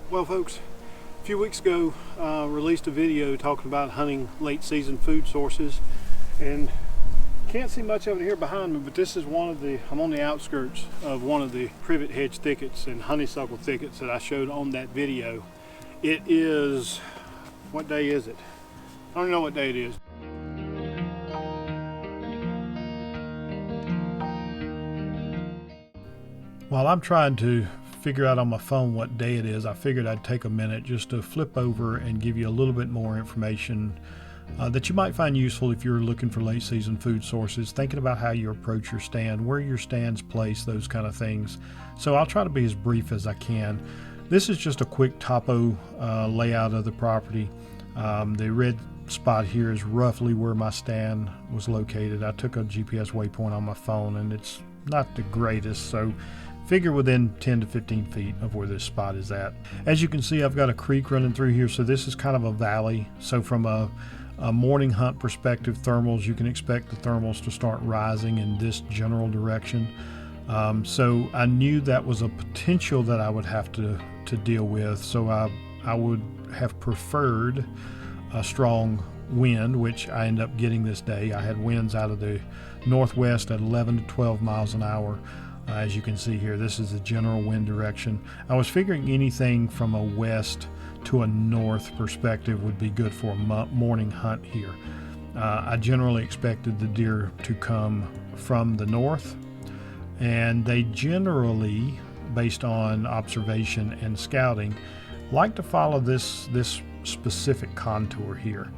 Well, folks, a few weeks ago released a video talking about hunting late season food sources, and can't see much of it here behind me, but this is I'm on the outskirts of one of the privet hedge thickets and honeysuckle thickets that I showed on that video. It is, what day is it? I don't even know what day it is. While I'm trying to figure out on my phone what day it is, I figured I'd take a minute just to flip over and give you a little bit more information that you might find useful if you're looking for late season food sources, thinking about how you approach your stand, where your stand's placed, those kind of things. So I'll try to be as brief as I can. This is just a quick topo layout of the property. The red spot here is roughly where my stand was located. I took a GPS waypoint on my phone and it's not the greatest, so figure within 10 to 15 feet of where this spot is at. As you can see, I've got a creek running through here, so this is kind of a valley. So from a morning hunt perspective, thermals, you can expect the thermals to start rising in this general direction. So I knew that was a potential that I would have to deal with. So I would have preferred a strong wind, which I ended up getting this day. I had winds out of the northwest at 11 to 12 miles an hour. As you can see here, this is the general wind direction. I was figuring anything from a west to a north perspective would be good for a morning hunt here. I generally expected the deer to come from the north, and they generally, based on observation and scouting, like to follow this specific contour here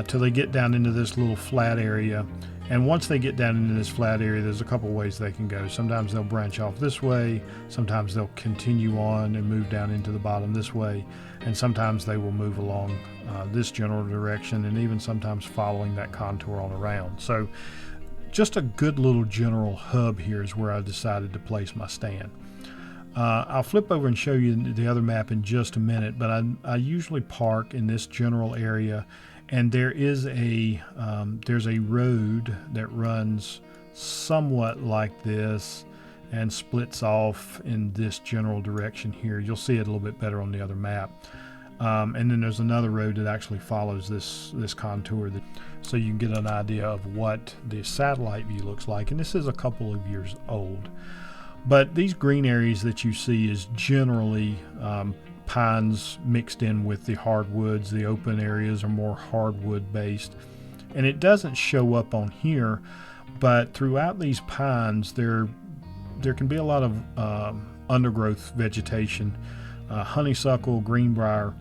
till they get down into this little flat area. And once they get down into this flat area, there's a couple ways they can go. Sometimes they'll branch off this way, sometimes they'll continue on and move down into the bottom this way, and sometimes they will move along this general direction, and even sometimes following that contour on around. So just a good little general hub here is where I decided to place my stand. I'll flip over and show you the other map in just a minute, but I usually park in this general area. And there is there's a road that runs somewhat like this and splits off in this general direction here. You'll see it a little bit better on the other map. And then there's another road that actually follows this contour, so you can get an idea of what the satellite view looks like. And this is a couple of years old. But these green areas that you see is generally pines mixed in with the hardwoods. The open areas are more hardwood based, and it doesn't show up on here, but throughout these pines there can be a lot of undergrowth vegetation, honeysuckle, greenbrier,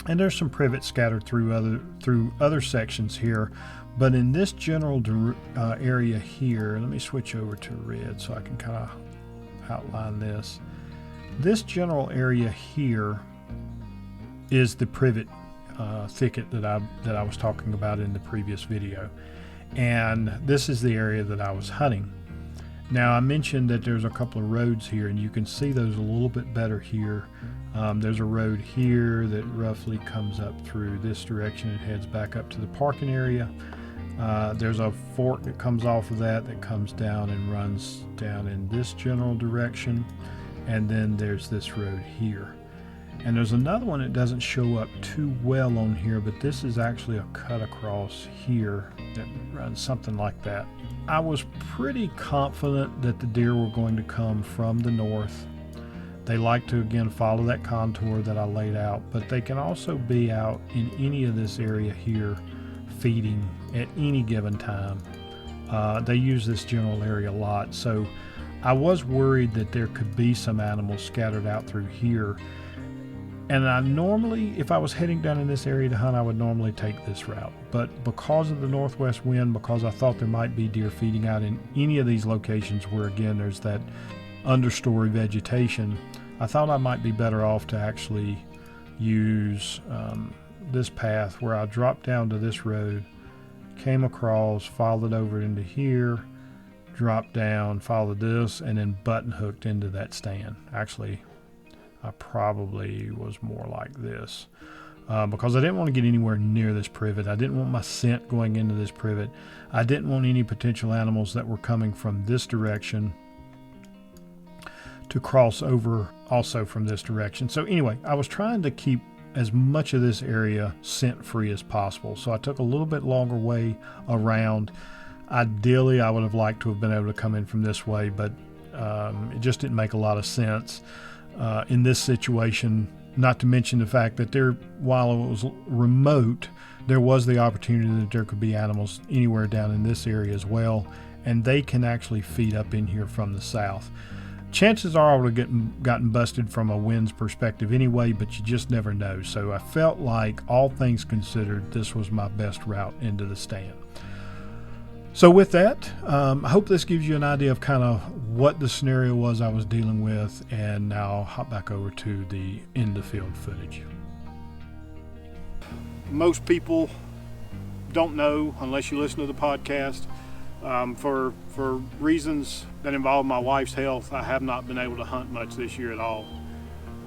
and there's some privet scattered through other sections here. But in this general area here, let me switch over to red so I can kind of outline this. This general area here is the privet thicket that I was talking about in the previous video, and this is the area that I was hunting. Now I mentioned that there's a couple of roads here, and you can see those a little bit better here. There's a road here that roughly comes up through this direction and heads back up to the parking area. There's a fork that comes off of that comes down and runs down in this general direction. And then there's this road here. And there's another one that doesn't show up too well on here, but this is actually a cut across here that runs something like that. I was pretty confident that the deer were going to come from the north. They like to, again, follow that contour that I laid out, but they can also be out in any of this area here feeding at any given time. They use this general area a lot, so I was worried that there could be some animals scattered out through here. And I normally, if I was heading down in this area to hunt, I would normally take this route. But because of the northwest wind, because I thought there might be deer feeding out in any of these locations where, again, there's that understory vegetation, I thought I might be better off to actually use this path where I dropped down to this road, came across, followed over into here, dropped down, followed this, and then button hooked into that stand. Actually, I probably was more like this because I didn't want to get anywhere near this privet. I didn't want my scent going into this privet. I didn't want any potential animals that were coming from this direction to cross over also from this direction. So anyway, I was trying to keep as much of this area scent free as possible. So I took a little bit longer way around. Ideally, I would have liked to have been able to come in from this way, but it just didn't make a lot of sense in this situation, not to mention the fact that while it was remote, there was the opportunity that there could be animals anywhere down in this area as well, and they can actually feed up in here from the south. Chances are I would have gotten busted from a wind's perspective anyway, but you just never know. So I felt like, all things considered, this was my best route into the stand. So with that, I hope this gives you an idea of kind of what the scenario was I was dealing with, and now I'll hop back over to the in the field footage. Most people don't know unless you listen to the podcast. For reasons that involve my wife's health, I have not been able to hunt much this year at all.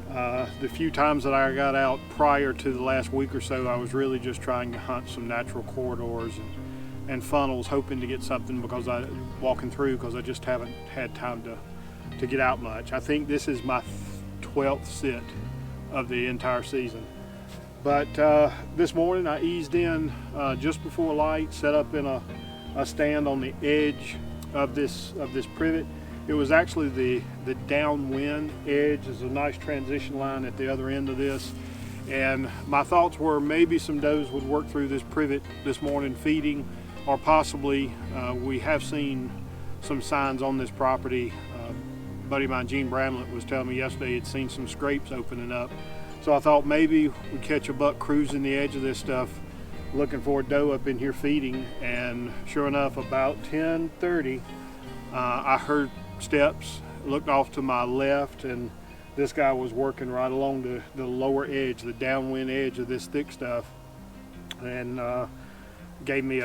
The few times that I got out prior to the last week or so, I was really just trying to hunt some natural corridors and funnels, hoping to get something because I just haven't had time to get out much. I think this is my 12th sit of the entire season. But this morning I eased in just before light, set up in a stand on the edge of this privet. It was actually the downwind edge. There's a nice transition line at the other end of this, and my thoughts were maybe some does would work through this privet this morning feeding, or possibly we have seen some signs on this property. A buddy of mine, Gene Bramlett, was telling me yesterday he'd seen some scrapes opening up, so I thought maybe we'd catch a buck cruising the edge of this stuff looking for a doe up in here feeding. And sure enough, about 10:30, I heard steps, looked off to my left, and this guy was working right along the lower edge, the downwind edge of this thick stuff, and gave me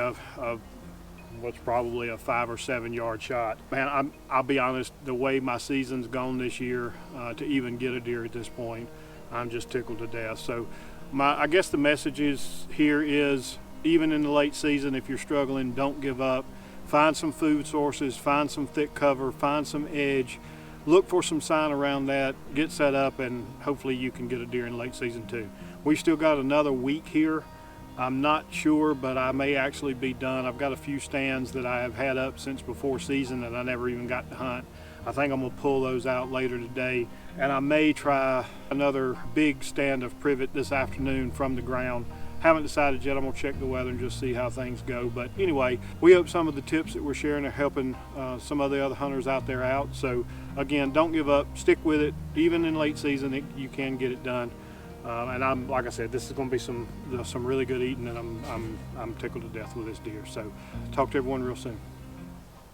what's probably a 5 or 7 yard shot. Man, I'll be honest, the way my season's gone this year, to even get a deer at this point, I'm just tickled to death. So I guess the message here is, even in the late season, if you're struggling, don't give up. Find some food sources, find some thick cover, find some edge, look for some sign around that, get set up, and hopefully you can get a deer in late season too. We've still got another week here. I'm not sure, but I may actually be done. I've got a few stands that I have had up since before season that I never even got to hunt. I think I'm gonna pull those out later today, and I may try another big stand of privet this afternoon from the ground. Haven't decided yet. I'm gonna check the weather and just see how things go. But anyway, we hope some of the tips that we're sharing are helping some of the other hunters out there out. So again, don't give up, stick with it. Even in late season, you can get it done. And like I said, this is going to be some really good eating, and I'm tickled to death with this deer. So talk to everyone real soon.